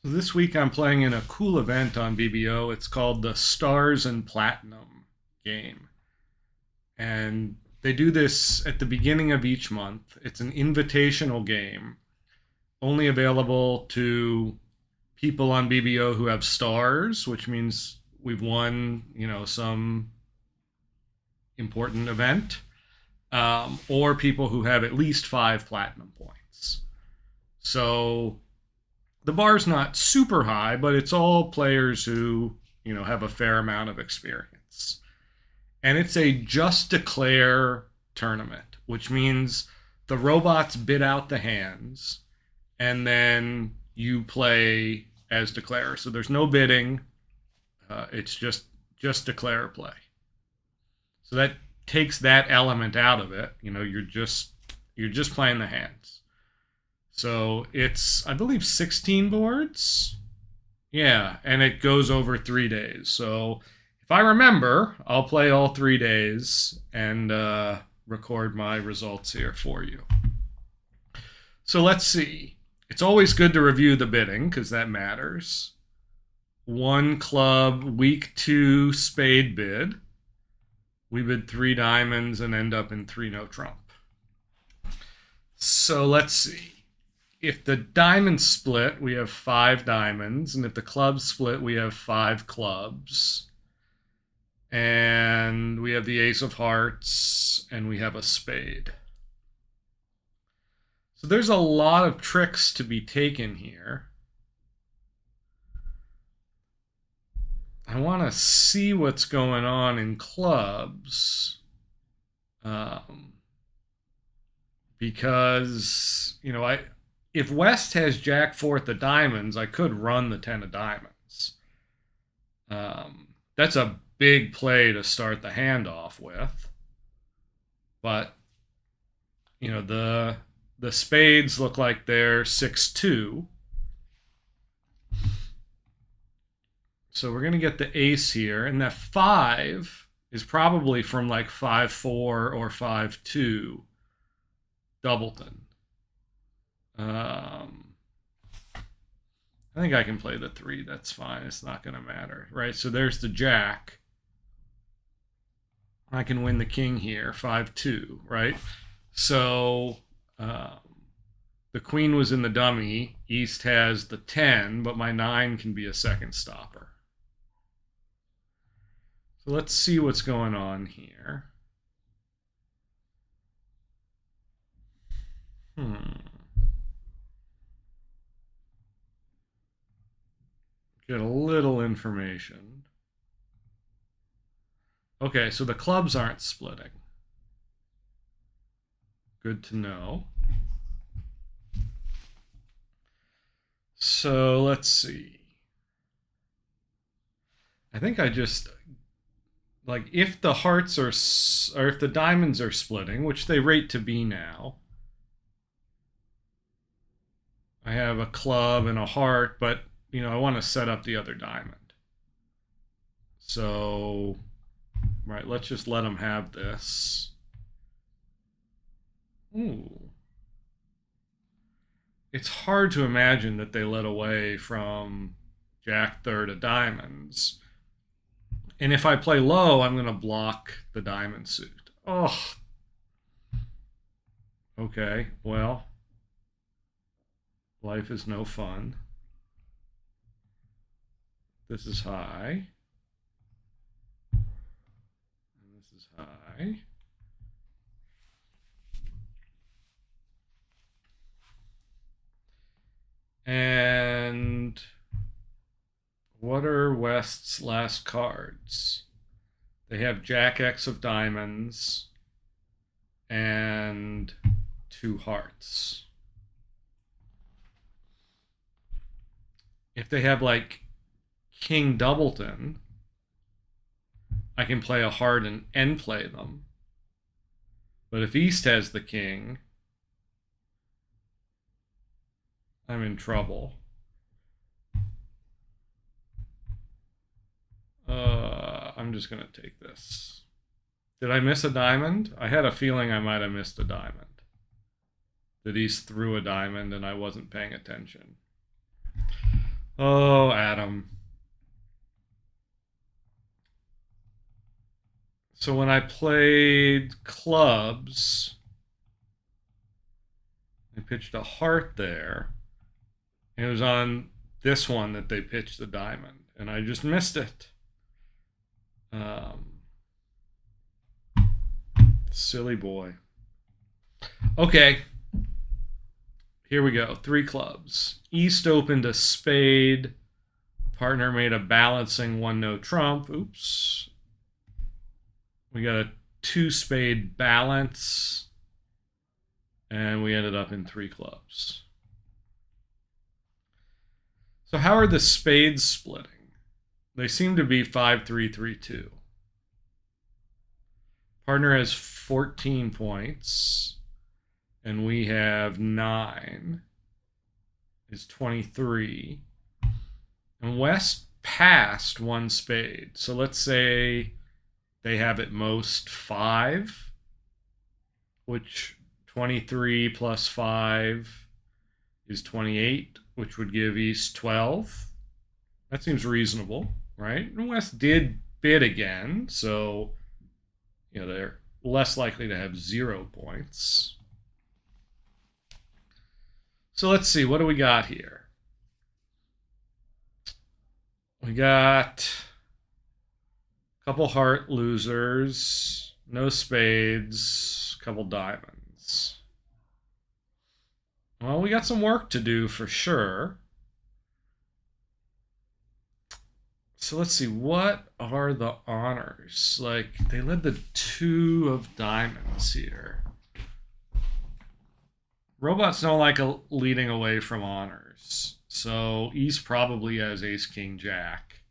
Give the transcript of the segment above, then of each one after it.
This week I'm playing in a cool event on BBO. It's called the Stars and Platinum game. And they do this at the beginning of each month. It's an invitational game, only available to people on BBO who have stars, which means we've won, some important event, or people who have at least 5 platinum points. So the bar's not super high, but it's all players who, have a fair amount of experience. And it's a just declare tournament, which means the robots bid out the hands and then you play as declare. So there's no bidding. It's just declare play. So that takes that element out of it. You're just playing the hands. So it's, I believe, 16 boards. Yeah, and it goes over 3 days. So if I remember, I'll play all 3 days and record my results here for you. So let's see. It's always good to review the bidding because that matters. One club, week 2 spade bid. We bid 3 diamonds and end up in 3 no trump. So let's see. If the diamonds split, we have 5 diamonds. And if the clubs split, we have 5 clubs. And we have the ace of hearts, and we have a spade. So there's a lot of tricks to be taken here. I want to see what's going on in clubs. Because, if West has Jack fourth of diamonds, I could run the 10 of diamonds. That's a big play to start the hand off with. But, the spades look like they're 6-2. So we're going to get the ace here. And that 5 is probably from like 5-4 or 5-2 Doubleton. I think I can play the 3. That's fine. It's not going to matter, right? So there's the jack. I can win the king here, 5-2, right? So the queen was in the dummy. East has the 10, but my 9 can be a second stopper. So let's see what's going on here. Get a little information. Okay, so the clubs aren't splitting. Good to know. So let's see. I think I just, like, if the hearts are, or if the diamonds are splitting, which they rate to be now, I have a club and a heart, but, I want to set up the other diamond. So, right, let's just let them have this. Ooh. It's hard to imagine that they led away from Jack third of diamonds. And if I play low, I'm going to block the diamond suit. Oh. Okay, well, life is no fun. This is high. And this is high. And what are West's last cards? They have Jack X of diamonds and 2 hearts. If they have like King Doubleton, I can play a heart and end play them. But if East has the king, I'm in trouble. I'm just going to take this. Did I miss a diamond? I had a feeling I might have missed a diamond. That East threw a diamond and I wasn't paying attention. Oh, Adam. So when I played clubs, they pitched a heart there. It was on this one that they pitched the diamond, and I just missed it. Um, Silly boy. Okay, here we go. 3 clubs. East opened a spade. Partner made a balancing 1-no trump. Oops. We got a 2 spade balance. And we ended up in 3 clubs. So how are the spades splitting? They seem to be 5-3-3-2. Partner has 14 points. And we have 9. Is 23. And West passed 1 spade. So let's say they have at most 5, which 23 plus 5 is 28, which would give East 12. That seems reasonable, right? And West did bid again, so they're less likely to have 0 points. So let's see, what do we got here? We got a couple heart losers, no spades, a couple diamonds. Well, we got some work to do for sure. So let's see, what are the honors? Like, they led the 2 of diamonds here. Robots don't like leading away from honors. So East probably has ace, king, jack.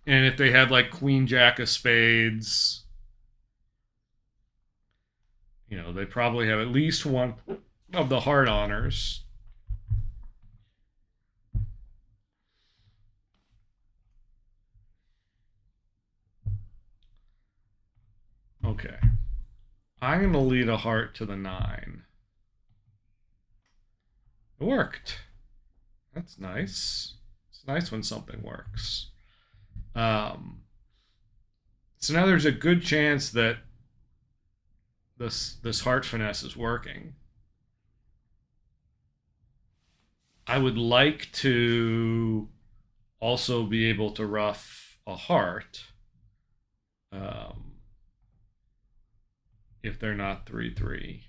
And if they had like queen, jack of spades, they probably have at least one of the heart honors. Okay. I'm going to lead a heart to the 9. It worked. That's nice. It's nice when something works. So now there's a good chance that this heart finesse is working. I would like to also be able to ruff a heart if they're not 3-3.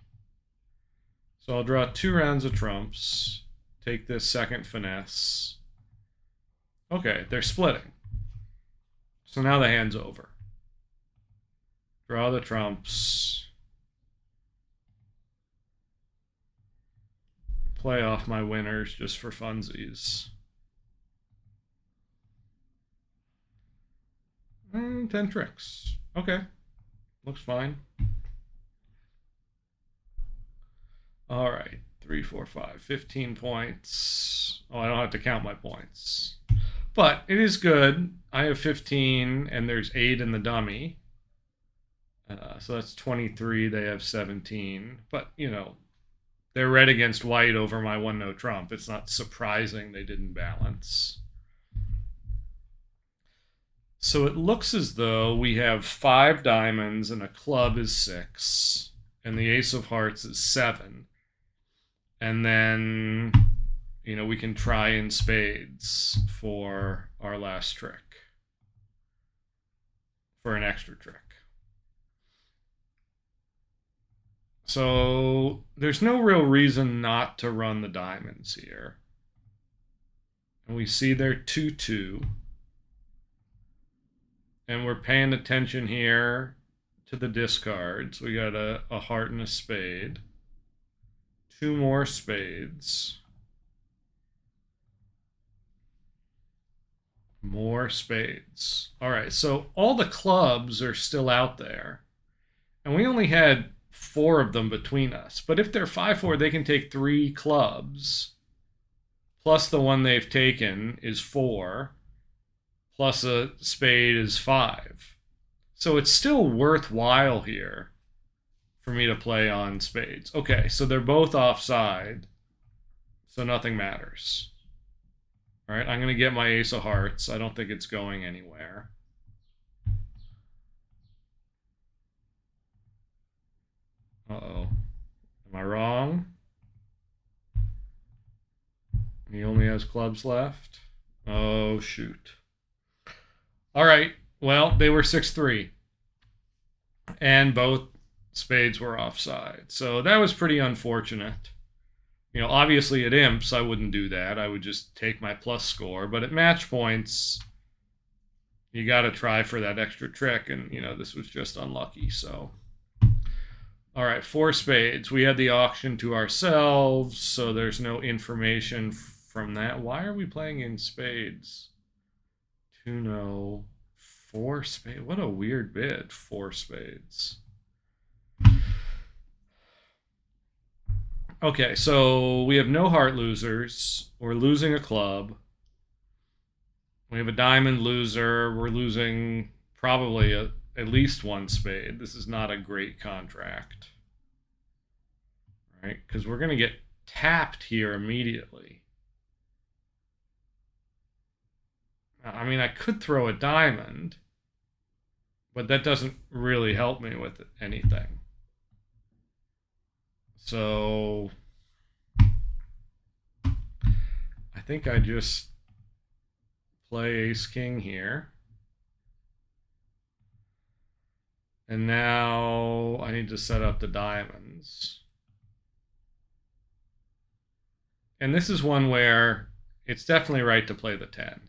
So I'll draw 2 rounds of trumps, take this second finesse. Okay, they're splitting. So now the hand's over. Draw the trumps. Play off my winners just for funsies. 10 tricks. Okay. Looks fine. All right. 3, 4, 5. 15 points. Oh, I don't have to count my points. But it is good. I have 15, and there's 8 in the dummy. So that's 23. They have 17. But, they're red against white over my 1-no trump. It's not surprising they didn't balance. So it looks as though we have 5 diamonds and a club is 6. And the ace of hearts is 7. And then, we can try in spades for our last trick. For an extra trick. So there's no real reason not to run the diamonds here. And we see they're 2-2. And we're paying attention here to the discards. We got a heart and a spade. 2 more spades. More spades. All right, so all the clubs are still out there. And we only had 4 of them between us. But if they're 5-4, they can take 3 clubs. Plus the one they've taken is 4. Plus a spade is 5. So it's still worthwhile here for me to play on spades. Okay, so they're both offside. So nothing matters. All right, I'm going to get my ace of hearts. I don't think it's going anywhere. Uh-oh. Am I wrong? He only has clubs left. Oh, shoot. All right. Well, they were 6-3. And both spades were offside. So that was pretty unfortunate. You know, obviously at imps, I wouldn't do that. I would just take my plus score. But at match points, you got to try for that extra trick. And, you know, this was just unlucky. So, all right, 4 spades. We had the auction to ourselves, so there's no information from that. Why are we playing in spades? 2-no, 4 spades. What a weird bid, 4 spades. Okay, so we have no heart losers. We're losing a club. We have a diamond loser. We're losing probably at least 1 spade. This is not a great contract. Right? Because we're going to get tapped here immediately. I mean, I could throw a diamond, but that doesn't really help me with anything. So I think I just play ace-king here. And now I need to set up the diamonds. And this is one where it's definitely right to play the 10.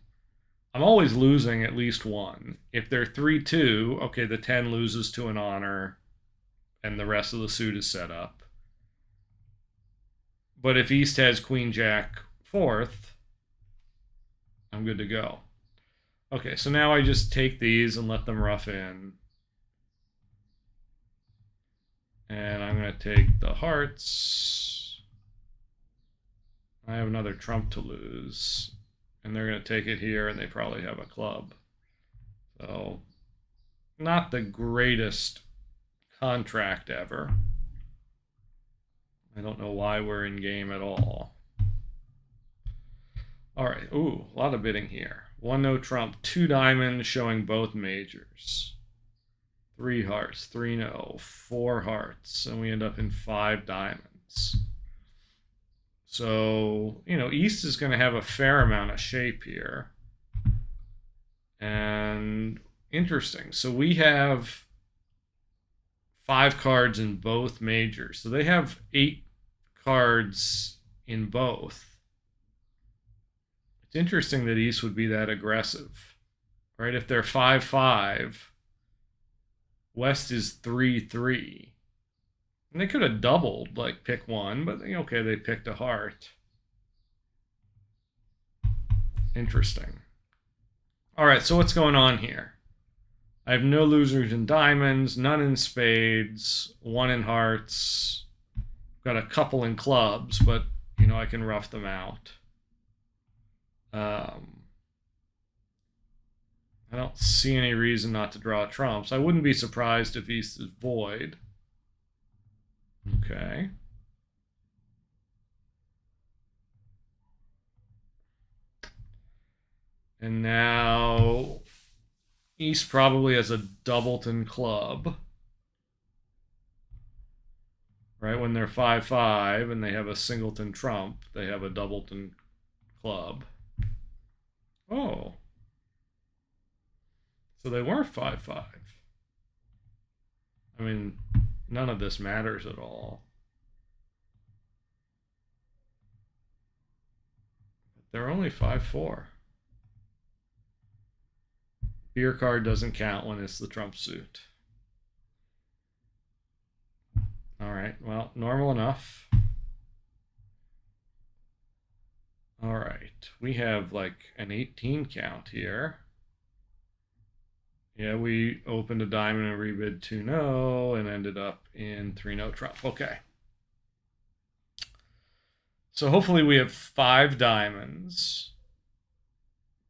I'm always losing at least 1. If they're 3-2, okay, the 10 loses to an honor and the rest of the suit is set up. But if East has Queen Jack 4th, I'm good to go. Okay, so now I just take these and let them rough in. And I'm going to take the hearts. I have another trump to lose. And they're going to take it here, and they probably have a club. So, not the greatest contract ever. I don't know why we're in game at all. All right, ooh, a lot of bidding here. 1 no trump, 2 diamonds showing both majors. 3 hearts, 3 no, 4 hearts, and we end up in 5 diamonds. So, you know, East is going to have a fair amount of shape here. And interesting. So we have 5 cards in both majors. So they have 8 cards in both. It's interesting that East would be that aggressive, right? If they're 5-5, West is 3-3. And they could have doubled, like pick 1, but okay, they picked a heart. Interesting. All right, so what's going on here? I have no losers in diamonds, none in spades, 1 in hearts. Got a couple in clubs, but, you know, I can rough them out. I don't see any reason not to draw trumps. I wouldn't be surprised if East is void. Okay. And now East probably has a doubleton club. Right? When they're 5-5 and they have a singleton trump, they have a doubleton club. Oh. So they were 5-5. I mean, none of this matters at all. They're only 5-4. Beer card doesn't count when it's the trump suit. All right, well, normal enough. All right, we have like an 18 count here. Yeah, we opened a diamond and rebid 2-no and ended up in 3-no trump. Okay. So hopefully we have 5 diamonds,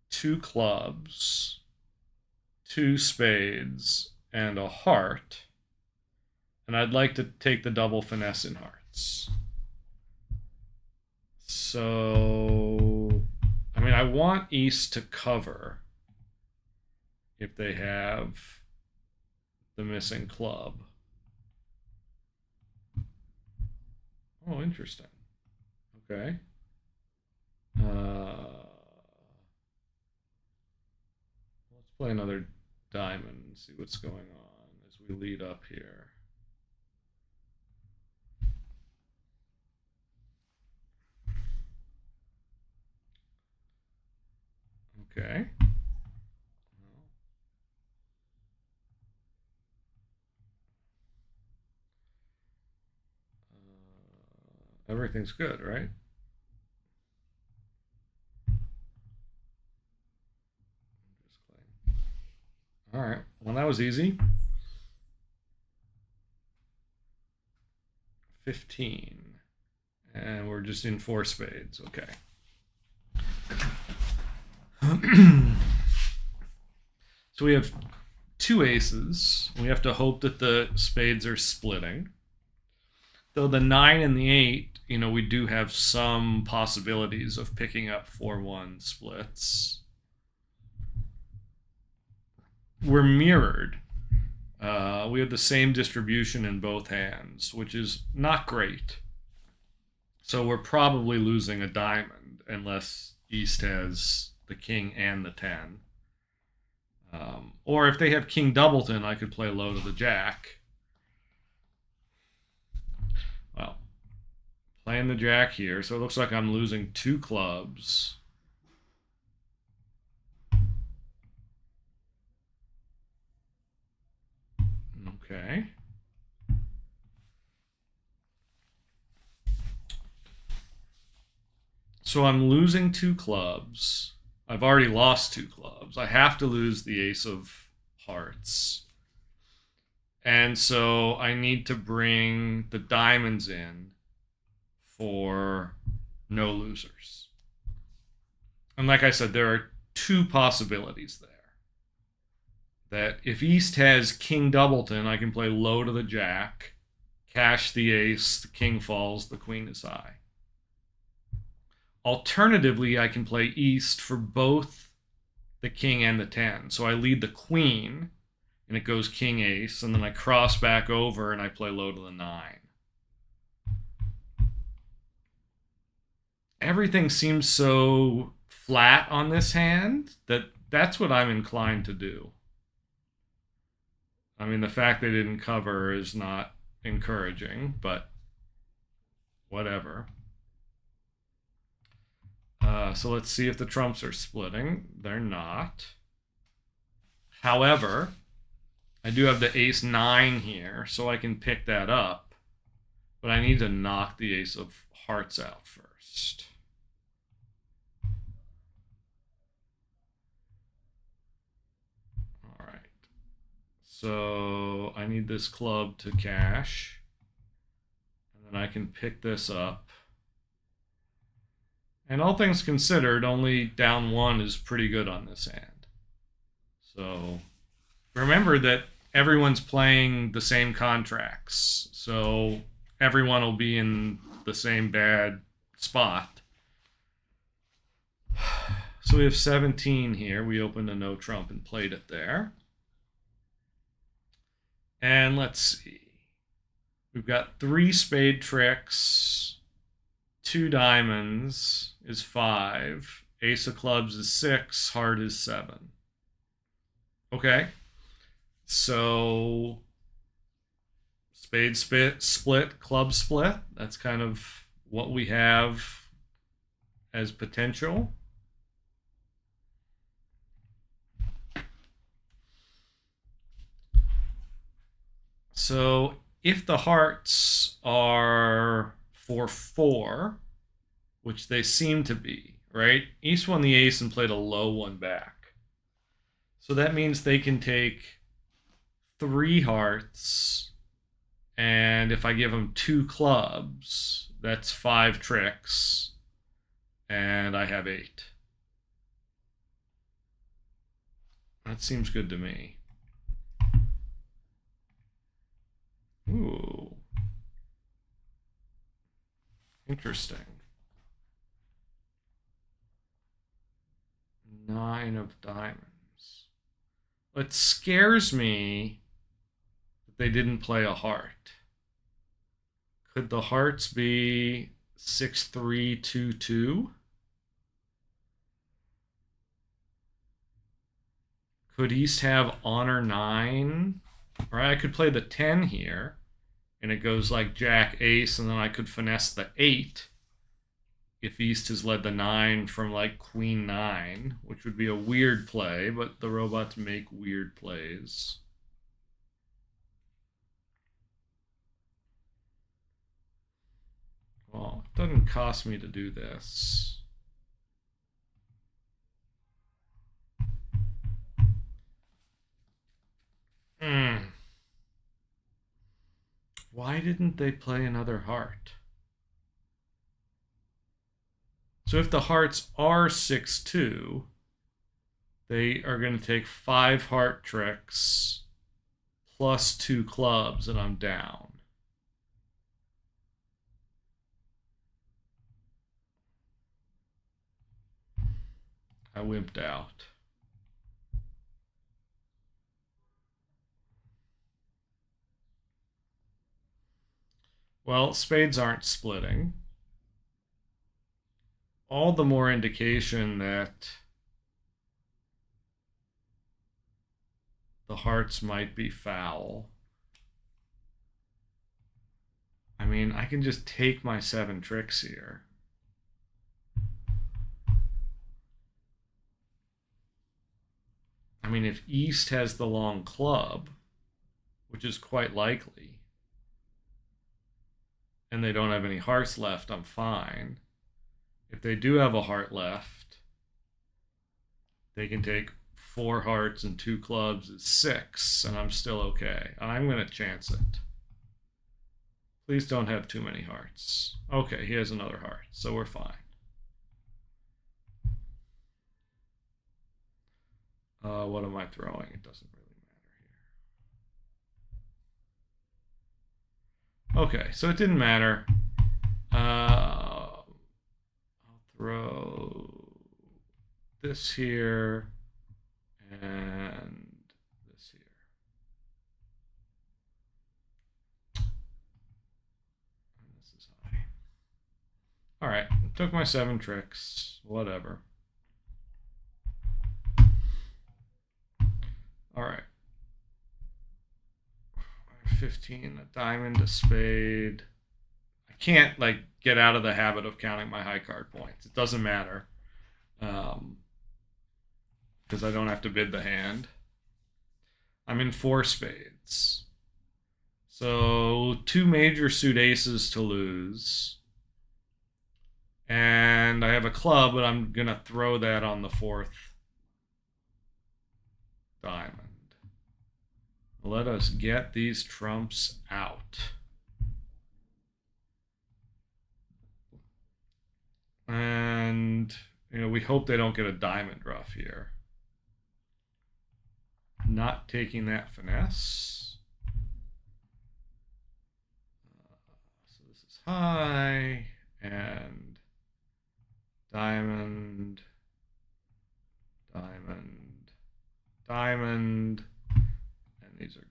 2 clubs, 2 spades, and a heart. And I'd like to take the double finesse in hearts. So, I mean, I want East to cover if they have the missing club. Oh, interesting. Okay. Let's play another diamond and see what's going on as we lead up here. Okay. Everything's good, right? All right. Well, that was easy. 15. And we're just in 4 spades. Okay. So we have 2 aces. We have to hope that the spades are splitting. Though the 9 and the 8, we do have some possibilities of picking up 4-1 splits. We're mirrored. We have the same distribution in both hands, which is not great. So we're probably losing a diamond unless East has the king and the 10. Or if they have King Doubleton, I could play low to the jack. Well, playing the jack here, so it looks like I'm losing 2 clubs. Okay. So I'm losing 2 clubs. I've already lost 2 clubs. I have to lose the ace of hearts. And so I need to bring the diamonds in for no losers. And like I said, there are 2 possibilities there. That if East has King Doubleton, I can play low to the jack, cash the ace, the king falls, the queen is high. Alternatively, I can play East for both the king and the 10. So I lead the queen, and it goes king ace, and then I cross back over and I play low to the 9. Everything seems so flat on this hand that that's what I'm inclined to do. I mean, the fact they didn't cover is not encouraging, but whatever. So let's see if the trumps are splitting. They're not. However, I do have the ace 9 here, so I can pick that up. But I need to knock the ace of hearts out first. All right. So I need this club to cash. And then I can pick this up. And all things considered, only down 1 is pretty good on this hand. So remember that everyone's playing the same contracts. So everyone will be in the same bad spot. So we have 17 here. We opened a no trump and played it there. And let's see. We've got 3 spade tricks. 2 diamonds is 5. Ace of clubs is 6. Heart is 7. Okay. So spade split, club split. That's kind of what we have as potential. So if the hearts are 4-4, which they seem to be, right? East won the ace and played a low one back. So that means they can take 3 hearts, and if I give them 2 clubs, that's 5 tricks, and I have 8. That seems good to me. Ooh. Interesting. 9 of diamonds. It scares me that they didn't play a heart. Could the hearts be 6-3-2-2? Could East have honor 9? Or I could play the 10 here, and it goes like Jack Ace, and then I could finesse the 8 if East has led the 9 from like Queen 9, which would be a weird play, but the robots make weird plays. Well, it doesn't cost me to do this. Why didn't they play another heart? So if the hearts are 6-2, they are going to take 5 heart tricks plus 2 clubs, and I'm down. I wimped out. Well, spades aren't splitting. All the more indication that the hearts might be foul. I mean, I can just take my 7 tricks here. I mean, if East has the long club, which is quite likely, and they don't have any hearts left, I'm fine. If they do have a heart left, they can take 4 hearts and 2 clubs is 6, and I'm still okay. I'm going to chance it. Please don't have too many hearts. Okay, he has another heart, so we're fine. What am I throwing? It doesn't really matter here. Okay, so it didn't matter. I'll throw this here and this here. And this is high. All right, took my 7 tricks, whatever. All right. 15, a diamond, a spade. I can't like get out of the habit of counting my high card points. It doesn't matter. Because I don't have to bid the hand. I'm in 4 spades. So 2 major suit aces to lose. And I have a club, but I'm going to throw that on the 4th diamond. Let us get these trumps out. And, we hope they don't get a diamond ruff here. Not taking that finesse. So this is high, and diamond, diamond, diamond, and these are good.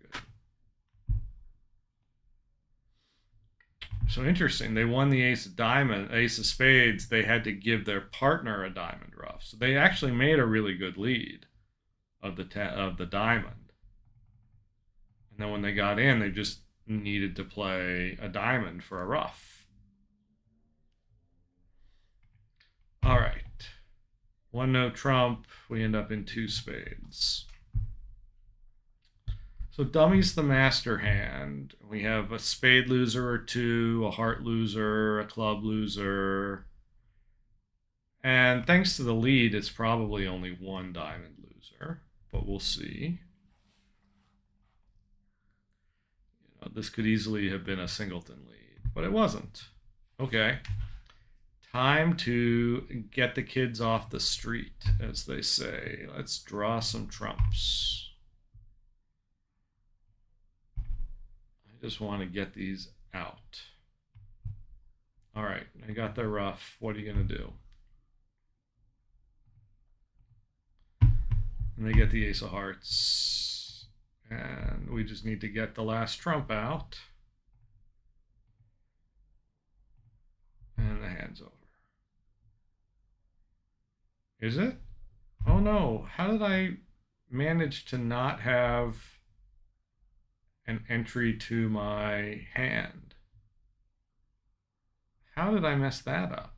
So interesting, they won the ace of spades. They had to give their partner a diamond ruff. So they actually made a really good lead of the diamond. And then when they got in, they just needed to play a diamond for a ruff. All right. 1 no trump. We end up in 2 spades. So dummy's the master hand. We have a spade loser or 2, a heart loser, a club loser. And thanks to the lead, it's probably only 1 diamond loser, but we'll see. This could easily have been a singleton lead, but it wasn't. Okay. Time to get the kids off the street, as they say. Let's draw some trumps. I just want to get these out. All right, I got the ruff. What are you going to do? And they get the ace of hearts. And we just need to get the last trump out. And the hand's over. Is it? Oh no, how did I manage to not have an entry to my hand? How did I mess that up?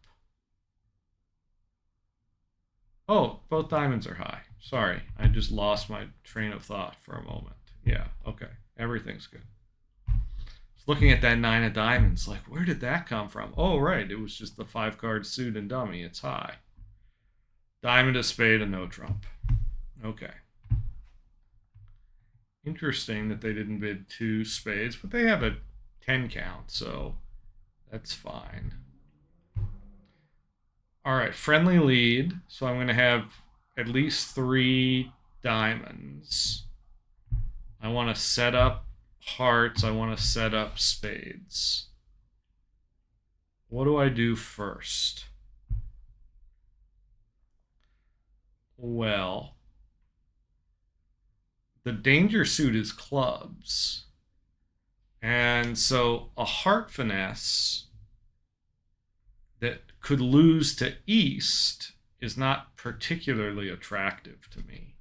Oh, both diamonds are high. Sorry, I just lost my train of thought for a moment. Yeah, okay, everything's good. Looking at that 9 of diamonds, like, where did that come from? Oh, right, it was just the 5-card suit and dummy. It's high. Diamond, a spade, and no trump. Okay. Interesting that they didn't bid 2 spades, but they have a 10 count, so that's fine. All right, friendly lead. So I'm going to have at least 3 diamonds. I want to set up hearts. I want to set up spades. What do I do first? Well, the danger suit is clubs. And so a heart finesse that could lose to East is not particularly attractive to me.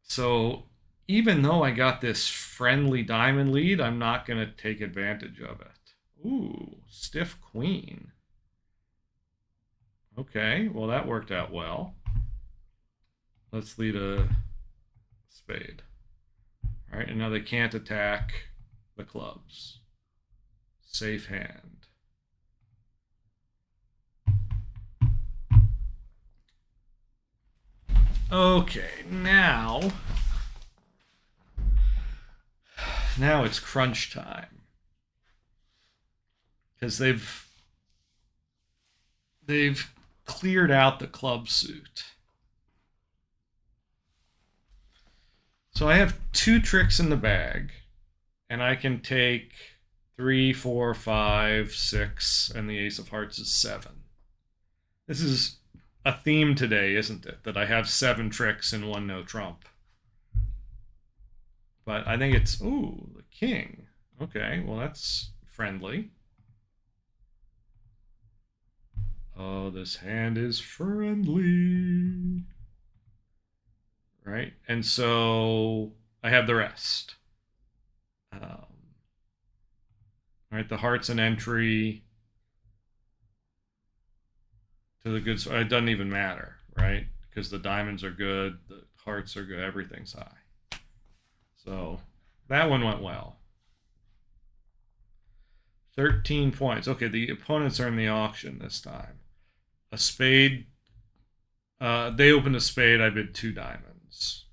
So even though I got this friendly diamond lead, I'm not going to take advantage of it. Ooh, stiff queen. Okay, well, that worked out well. Let's lead a spade. All right, and now they can't attack the clubs. Safe hand. Okay, now it's crunch time. Because they've cleared out the club suit. So I have 2 tricks in the bag, and I can take 3, 4, 5, 6, and the ace of hearts is 7. This is a theme today, isn't it? That I have 7 tricks and 1 no trump. But I think it's, ooh, the king. Okay, well, that's friendly. Oh, this hand is friendly. Right? And so I have the rest. Right, the heart's an entry to the good. It doesn't even matter, right? Because the diamonds are good, the hearts are good, everything's high. So that one went well. 13 points. Okay, the opponents are in the auction this time. A spade. They opened a spade. I bid 2 diamonds.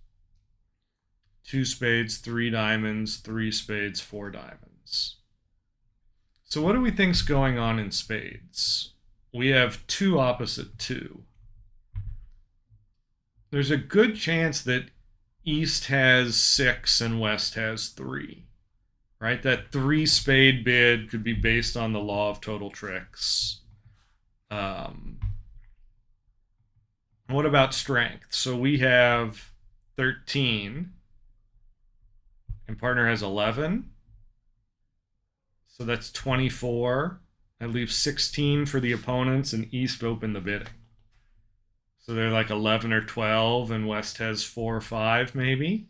2 spades, 3 diamonds, 3 spades, 4 diamonds. So what do we think's going on in spades? We have 2 opposite 2. There's a good chance that East has 6 and West has 3. Right? That 3 spade bid could be based on the law of total tricks. What about strength? So we have 13, and partner has 11. So that's 24. I leave 16 for the opponents, and East open the bidding. So they're like 11 or 12, and West has 4 or 5, maybe.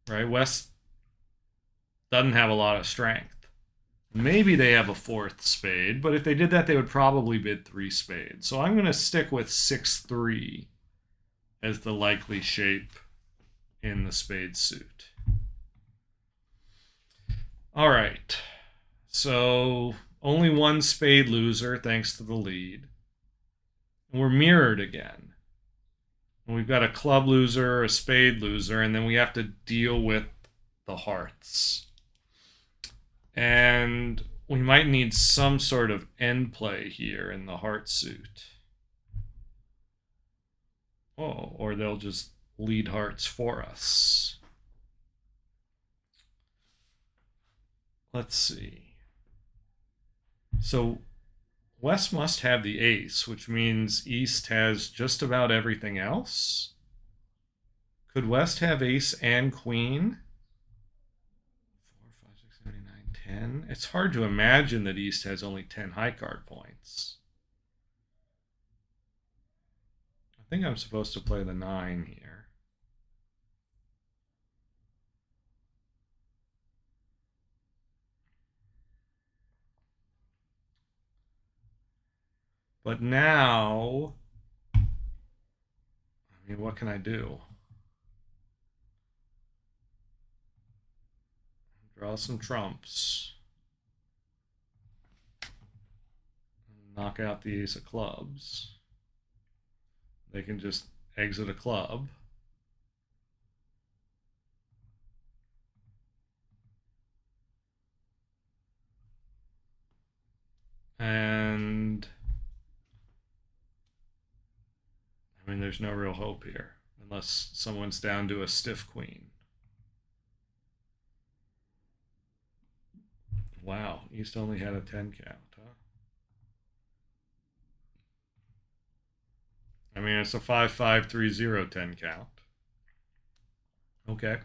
Right? West doesn't have a lot of strength. Maybe they have a 4th spade, but if they did that, they would probably bid 3 spades. So I'm going to stick with 6-3 as the likely shape in the spade suit. All right. So only 1 spade loser thanks to the lead. And we're mirrored again. And we've got a club loser, a spade loser, and then we have to deal with the hearts. And we might need some sort of end play here in the heart suit. Oh, or they'll just lead hearts for us. Let's see. So West must have the ace, which means East has just about everything else. Could West have ace and queen? 4, 5, 6, 7, 8, 9, 10. It's hard to imagine that East has only 10 high card points. I think I'm supposed to play the 9 here. But now, I mean, what can I do? Draw some trumps. Knock out the ace of clubs. They can just exit a club. And I mean, there's no real hope here unless someone's down to a stiff queen. Wow, East only had a 10 count, huh? I mean, it's a 5-5-3-0 10 count. Okay.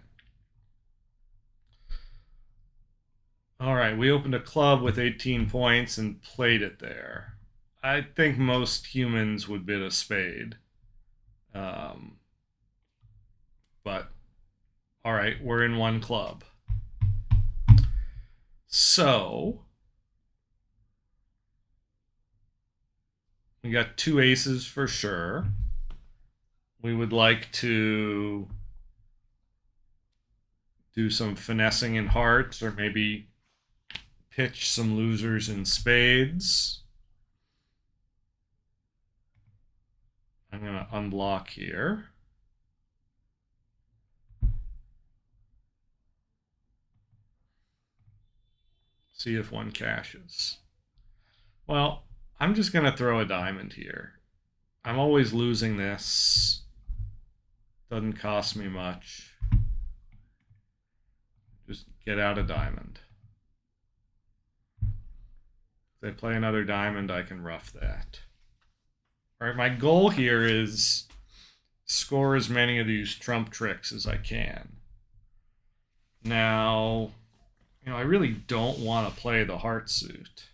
All right, we opened a club with 18 points and played it there. I think most humans would bid a spade. But, all right, we're in one club. So, we got 2 aces for sure. We would like to do some finessing in hearts or maybe pitch some losers in spades. I'm going to unblock here. See if one cashes. Well, I'm just going to throw a diamond here. I'm always losing this. Doesn't cost me much. Just get out a diamond. If they play another diamond, I can rough that. All right, my goal here is score as many of these trump tricks as I can. Now, I really don't want to play the heart suit.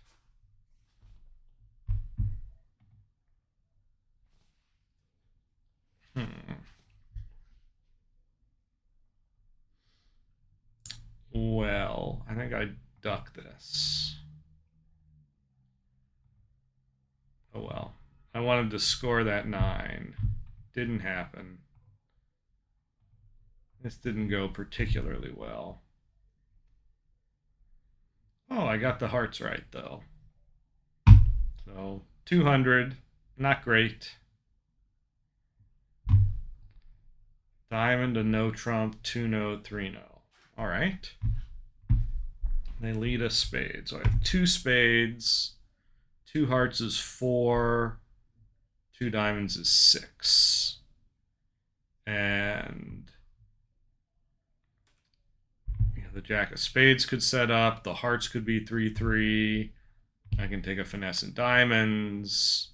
Well, I think I duck this. Oh well. I wanted to score that 9. Didn't happen. This didn't go particularly well. Oh, I got the hearts right, though. So, 200. Not great. Diamond, a no trump, 2 no, 3 no. All right. They lead a spade. So I have 2 spades. 2 hearts is 4. 2 diamonds is 6. And the jack of spades could set up. The hearts could be 3-3. I can take a finesse in diamonds.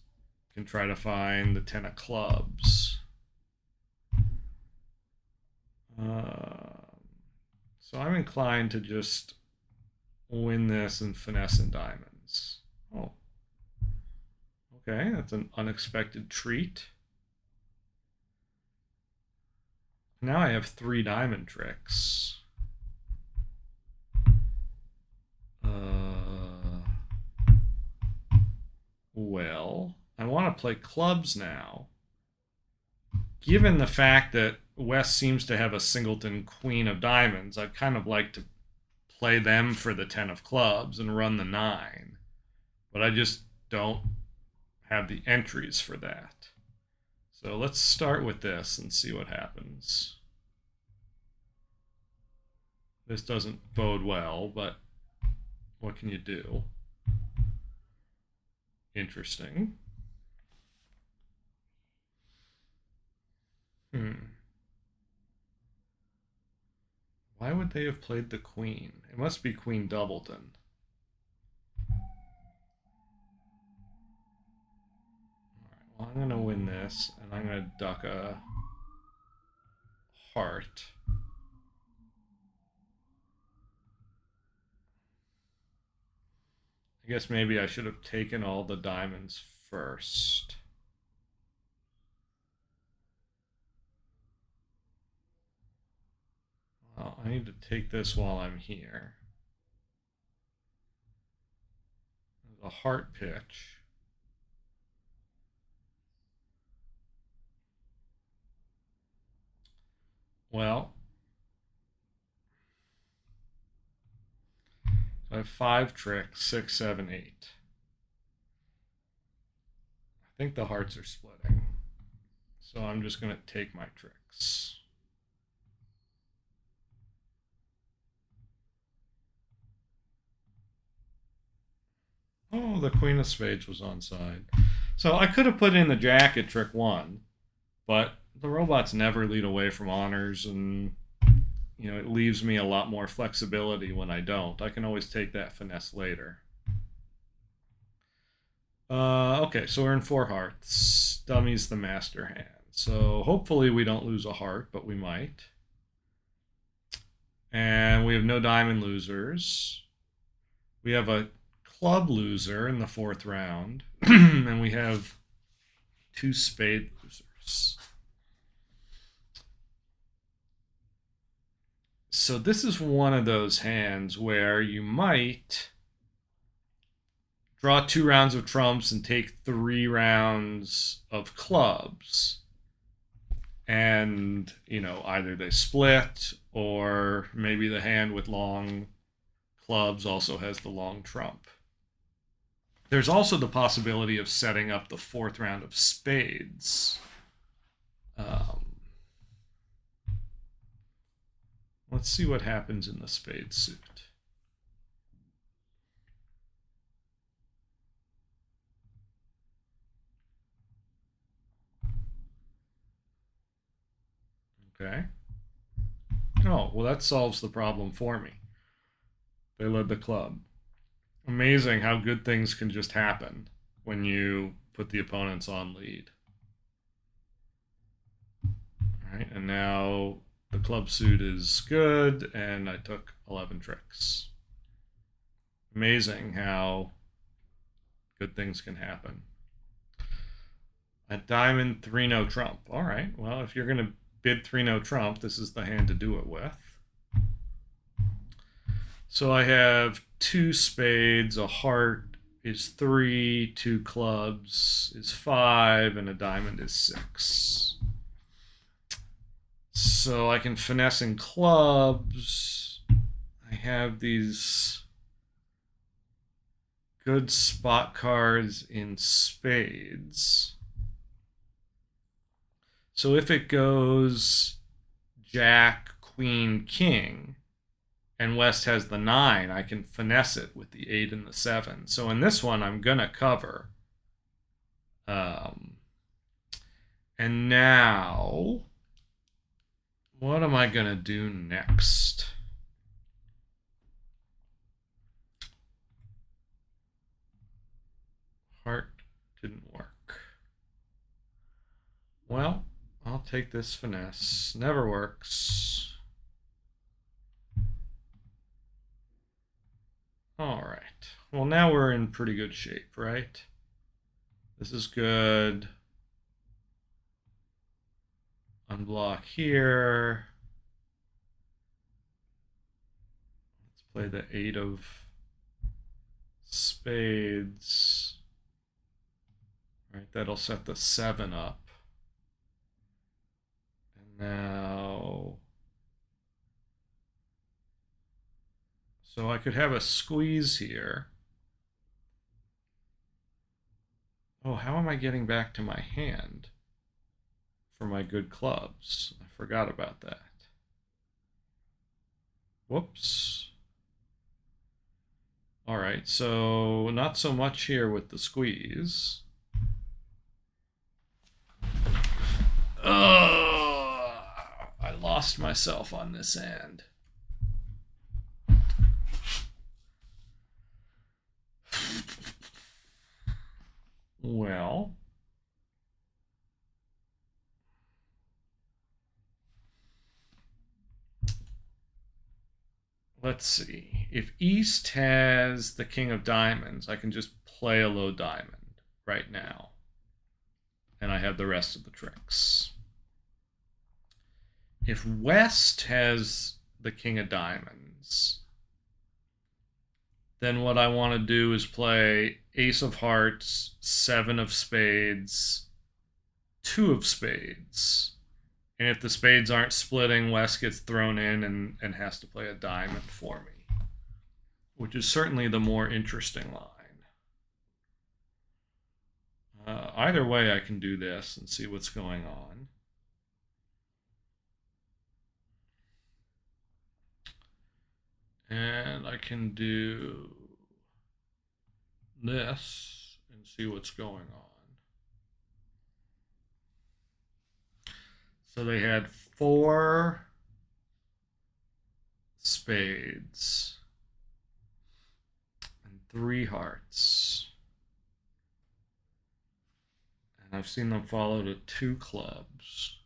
Can try to find the 10 of clubs. So I'm inclined to just win this and finesse in diamonds. Oh. Okay, that's an unexpected treat. Now I have 3 diamond tricks. Well, I want to play clubs now. Given the fact that West seems to have a singleton queen of diamonds, I'd kind of like to play them for the 10 of clubs and run the 9. But I just don't have the entries for that. So let's start with this and see what happens. This doesn't bode well, but what can you do? Interesting. Why would they have played the queen? It must be Queen Doubleton. Well, I'm going to win this, and I'm going to duck a heart. I guess maybe I should have taken all the diamonds first. Well, I need to take this while I'm here. There's a heart pitch. Well, so I have 5 tricks, 6, 7, 8. I think the hearts are splitting. So I'm just going to take my tricks. Oh, the Queen of Spades was on side. So I could have put in the Jack at trick 1, but the robots never lead away from honors, and it leaves me a lot more flexibility when I don't. I can always take that finesse later. Okay, so we're in 4 hearts. Dummy's the master hand. So hopefully we don't lose a heart, but we might. And we have no diamond losers. We have a club loser in the 4th round. And we have 2 spade losers. So this is one of those hands where you might draw 2 rounds of trumps and take 3 rounds of clubs. And, either they split, or maybe the hand with long clubs also has the long trump. There's also the possibility of setting up the 4th round of spades. Let's see what happens in the spade suit. Okay. Oh, well, that solves the problem for me. They led the club. Amazing how good things can just happen when you put the opponents on lead. All right, and now the club suit is good, and I took 11 tricks. Amazing how good things can happen. A diamond, 3 no trump. All right, well, if you're going to bid 3 no trump, this is the hand to do it with. So I have 2 spades, a heart is 3, 2 clubs is 5, and a diamond is 6. So I can finesse in clubs. I have these good spot cards in spades. So if it goes Jack, Queen, King, and West has the 9, I can finesse it with the 8 and the 7. So in this one, I'm going to cover. And now, what am I going to do next? Heart didn't work. Well, I'll take this finesse. Never works. All right. Well, now we're in pretty good shape, right? This is good. Unblock here. Let's play the 8 of spades. All right, that'll set the 7 up. And now, so I could have a squeeze here. Oh, how am I getting back to my hand for my good clubs? I forgot about that. Whoops. All right, so not so much here with the squeeze. I lost myself on this hand. Well, let's see. If East has the king of diamonds, I can just play a low diamond right now. And I have the rest of the tricks. If West has the king of diamonds, then what I want to do is play ace of hearts, seven of spades, two of spades. And if the spades aren't splitting, West gets thrown in and has to play a diamond for me, which is certainly the more interesting line. Either way, I can do this and see what's going on. And I can do this and see what's going on. So they had 4 spades and 3 hearts. And I've seen them follow to 2 clubs.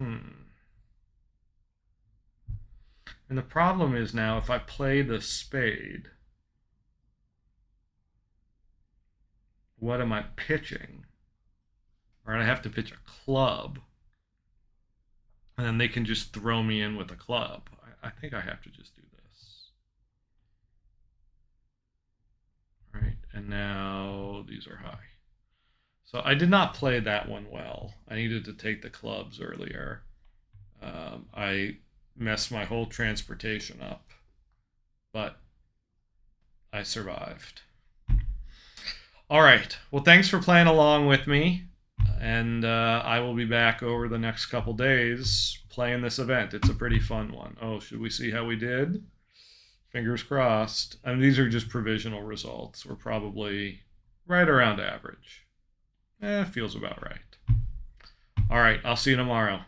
And the problem is now if I play the spade, what am I pitching? Or I have to pitch a club. And then they can just throw me in with a club. I think I have to just do this. All right, and now these are high. So I did not play that one well. I needed to take the clubs earlier. I messed my whole transportation up, but I survived. All right. Well, thanks for playing along with me. And I will be back over the next couple days playing this event. It's a pretty fun one. Oh, should we see how we did? Fingers crossed. I mean, these are just provisional results. We're probably right around average. Feels about right. All right. I'll see you tomorrow.